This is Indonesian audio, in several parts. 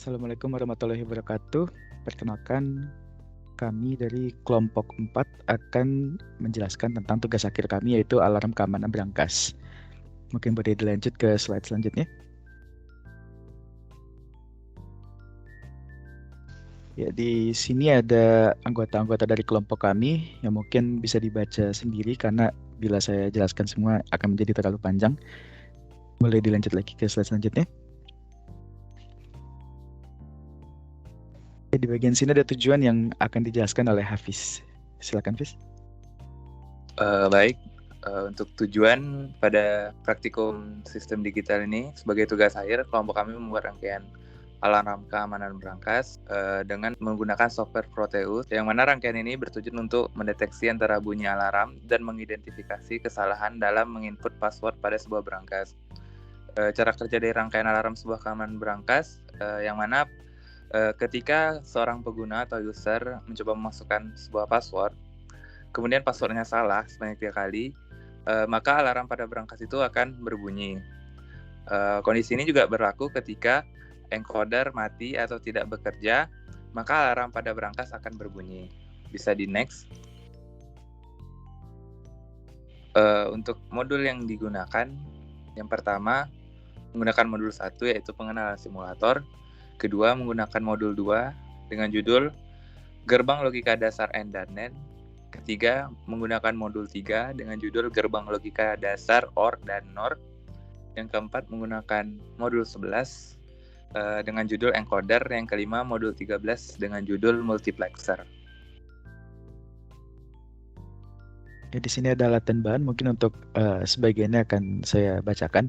Assalamualaikum warahmatullahi wabarakatuh. Perkenalkan, kami dari kelompok 4 akan menjelaskan tentang tugas akhir kami, yaitu alarm keamanan berangkas. Mungkin boleh dilanjut ke slide selanjutnya. Ya, di sini ada anggota-anggota dari kelompok kami yang mungkin bisa dibaca sendiri karena bila saya jelaskan semua akan menjadi terlalu panjang. Boleh dilanjut lagi ke slide selanjutnya. Di bagian sini ada tujuan yang akan dijelaskan oleh Hafiz. Silakan, Hafiz. Baik, untuk tujuan pada praktikum sistem digital ini sebagai tugas akhir, kelompok kami membuat rangkaian alarm keamanan berangkas dengan menggunakan software Proteus, yang mana rangkaian ini bertujuan untuk mendeteksi antara bunyi alarm dan mengidentifikasi kesalahan dalam menginput password pada sebuah berangkas. Cara kerja dari rangkaian alarm sebuah keamanan berangkas, yang mana ketika seorang pengguna atau user mencoba memasukkan sebuah password, kemudian passwordnya salah sebanyak 3 kali, maka alarm pada berangkas itu akan berbunyi. Kondisi ini juga berlaku ketika encoder mati atau tidak bekerja, maka alarm pada berangkas akan berbunyi. Bisa di next. Untuk modul yang digunakan, yang pertama menggunakan modul 1 yaitu pengenalan simulator, kedua menggunakan modul 2 dengan judul Gerbang Logika Dasar AND dan NAND, ketiga menggunakan modul 3 dengan judul Gerbang Logika Dasar OR dan NOR, yang keempat menggunakan modul 11 dengan judul Encoder, yang kelima modul 13 dengan judul Multiplexer. Ya, di sini ada latihan bahan, mungkin untuk sebagiannya akan saya bacakan.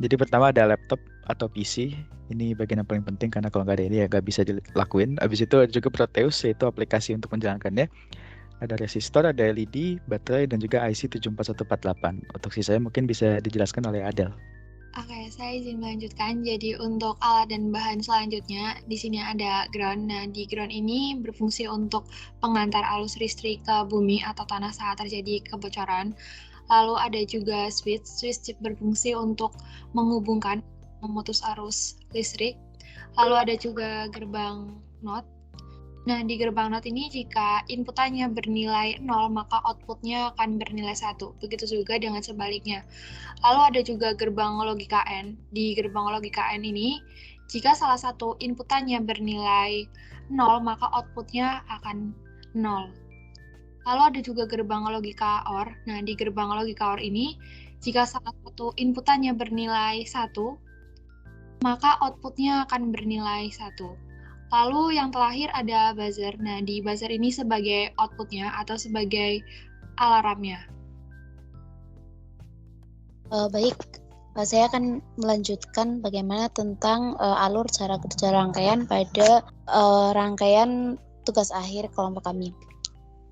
Jadi pertama ada laptop atau PC, ini bagian yang paling penting karena kalau nggak ada ini ya nggak bisa dilakuin. Habis itu ada juga Proteus, yaitu aplikasi untuk menjalankannya. Ada resistor, ada LED, baterai, dan juga IC 74148. Untuk sisanya mungkin bisa dijelaskan oleh Adel. Oke, saya izin melanjutkan. Jadi untuk alat dan bahan selanjutnya, di sini ada ground. Nah, di ground ini berfungsi untuk pengantar arus listrik ke bumi atau tanah saat terjadi kebocoran. Lalu ada juga switch. Switch berfungsi untuk menghubungkan, memutus arus listrik. Lalu ada juga gerbang NOT. Nah, di gerbang NOT ini jika inputannya bernilai 0, maka outputnya akan bernilai 1. Begitu juga dengan sebaliknya. Lalu ada juga gerbang logika N. Di gerbang logika N ini, jika salah satu inputannya bernilai 0, maka outputnya akan 0. Lalu ada juga gerbang logika OR. Nah, di gerbang logika OR ini, jika salah satu inputannya bernilai 1, maka outputnya akan bernilai 1. Lalu yang terakhir ada buzzer. Nah, di buzzer ini sebagai outputnya atau sebagai alarmnya. Baik, saya akan melanjutkan bagaimana tentang alur cara kerja rangkaian pada rangkaian tugas akhir kelompok kami.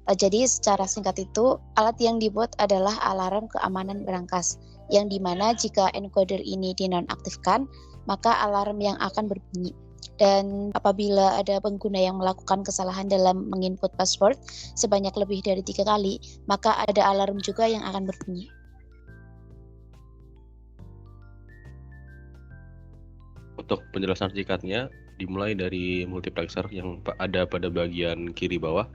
Jadi secara singkat itu, alat yang dibuat adalah alarm keamanan berangkas, yang dimana jika encoder ini dinonaktifkan, maka alarm yang akan berbunyi. Dan apabila ada pengguna yang melakukan kesalahan dalam menginput password sebanyak lebih dari 3 kali, maka ada alarm juga yang akan berbunyi. Untuk penjelasan singkatnya, dimulai dari multiplexer yang ada pada bagian kiri bawah.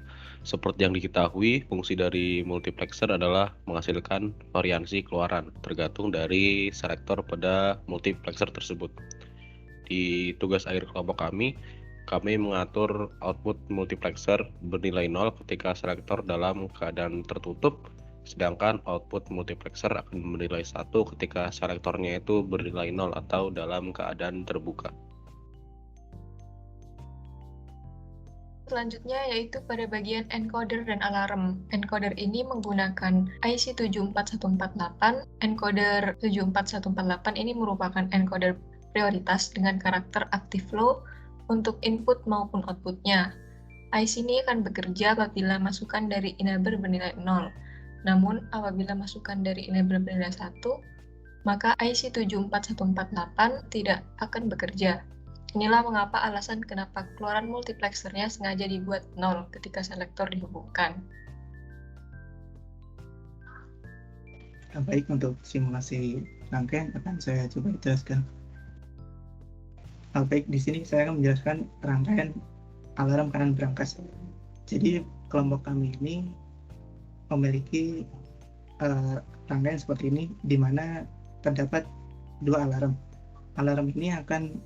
Seperti yang diketahui, fungsi dari multiplexer adalah menghasilkan variansi keluaran tergantung dari selektor pada multiplexer tersebut. Di tugas akhir kelompok kami mengatur output multiplexer bernilai 0 ketika selektor dalam keadaan tertutup, sedangkan output multiplexer akan bernilai 1 ketika selektornya itu bernilai 0 atau dalam keadaan terbuka. Selanjutnya yaitu pada bagian encoder dan alarm. Encoder ini menggunakan IC 74148. Encoder 74148 ini merupakan encoder prioritas dengan karakter active low untuk input maupun outputnya. IC ini akan bekerja apabila masukan dari enabler bernilai 0. Namun, apabila masukan dari enabler bernilai 1, maka IC 74148 tidak akan bekerja. Inilah mengapa alasan kenapa keluaran multiplexernya sengaja dibuat 0 ketika selektor dihubungkan. Baik, untuk simulasi rangkaian akan saya coba jelaskan. Baik, di sini saya akan menjelaskan rangkaian alarm kanan berangkas. Jadi kelompok kami ini memiliki rangkaian seperti ini, di mana terdapat 2 alarm. Alarm ini akan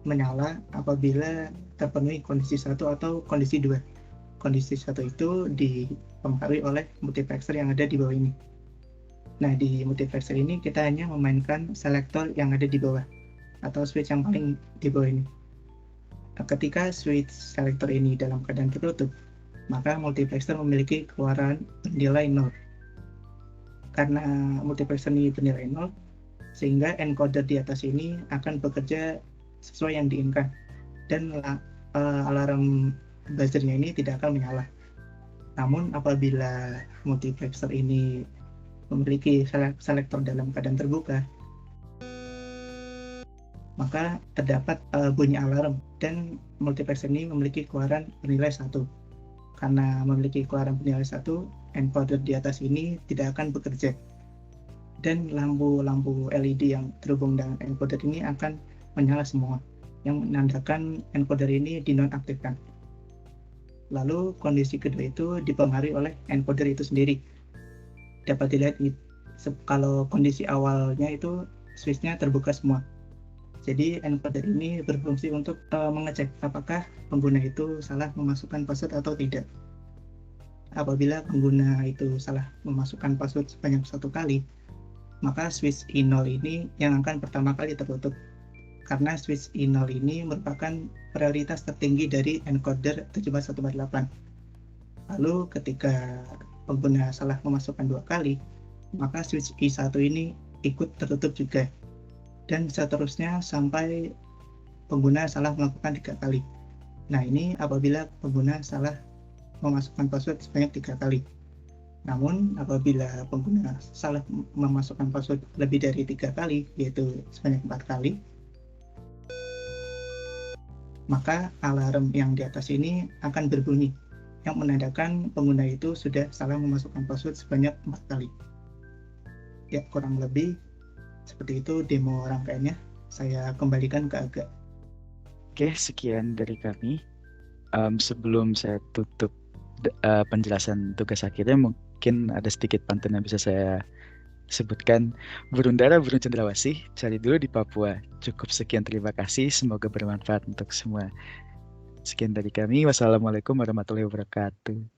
menyala apabila terpenuhi kondisi 1 atau kondisi 2. Kondisi 1 itu dipengaruhi oleh multiplexer yang ada di bawah ini. Nah, di multiplexer ini kita hanya memainkan selektor yang ada di bawah atau switch yang paling di bawah ini. Ketika switch selektor ini dalam keadaan tertutup, maka multiplexer memiliki keluaran bernilai 0. Karena multiplexer ini bernilai 0, sehingga encoder di atas ini akan bekerja sesuai yang diinginkan, dan alarm buzzernya ini tidak akan menyala. Namun apabila multiplexer ini memiliki selektor dalam keadaan terbuka, maka terdapat bunyi alarm, dan multiplexer ini memiliki keluaran bernilai 1. Karena memiliki keluaran bernilai 1, encoder di atas ini tidak akan bekerja, dan lampu-lampu LED yang terhubung dengan encoder ini akan menyala semua, yang menandakan encoder ini dinonaktifkan. Lalu kondisi kedua itu dipengaruhi oleh encoder itu sendiri. Dapat dilihat kalau kondisi awalnya itu switchnya terbuka semua. Jadi encoder ini berfungsi untuk mengecek apakah pengguna itu salah memasukkan password atau tidak. Apabila pengguna itu salah memasukkan password sebanyak 1 kali, maka switch I0 ini yang akan pertama kali tertutup. Karena switch I0 ini merupakan prioritas tertinggi dari encoder 17148. Lalu ketika pengguna salah memasukkan 2 kali, maka switch I1 ini ikut tertutup juga, dan seterusnya sampai pengguna salah melakukan 3 kali. Nah, ini apabila pengguna salah memasukkan password sebanyak 3 kali. Namun apabila pengguna salah memasukkan password lebih dari 3 kali, yaitu sebanyak 4 kali, maka alarm yang di atas ini akan berbunyi, yang menandakan pengguna itu sudah salah memasukkan password sebanyak 4 kali. Ya, kurang lebih seperti itu demo rangkaiannya. Saya kembalikan ke Aga. Oke, sekian dari kami. Sebelum saya tutup penjelasan tugas akhirnya, mungkin ada sedikit pantun yang bisa saya sebutkan. Burung dara, burung cendrawasih, cari dulu di Papua. Cukup sekian, terima kasih. Semoga bermanfaat untuk semua. Sekian dari kami. Wassalamualaikum warahmatullahi wabarakatuh.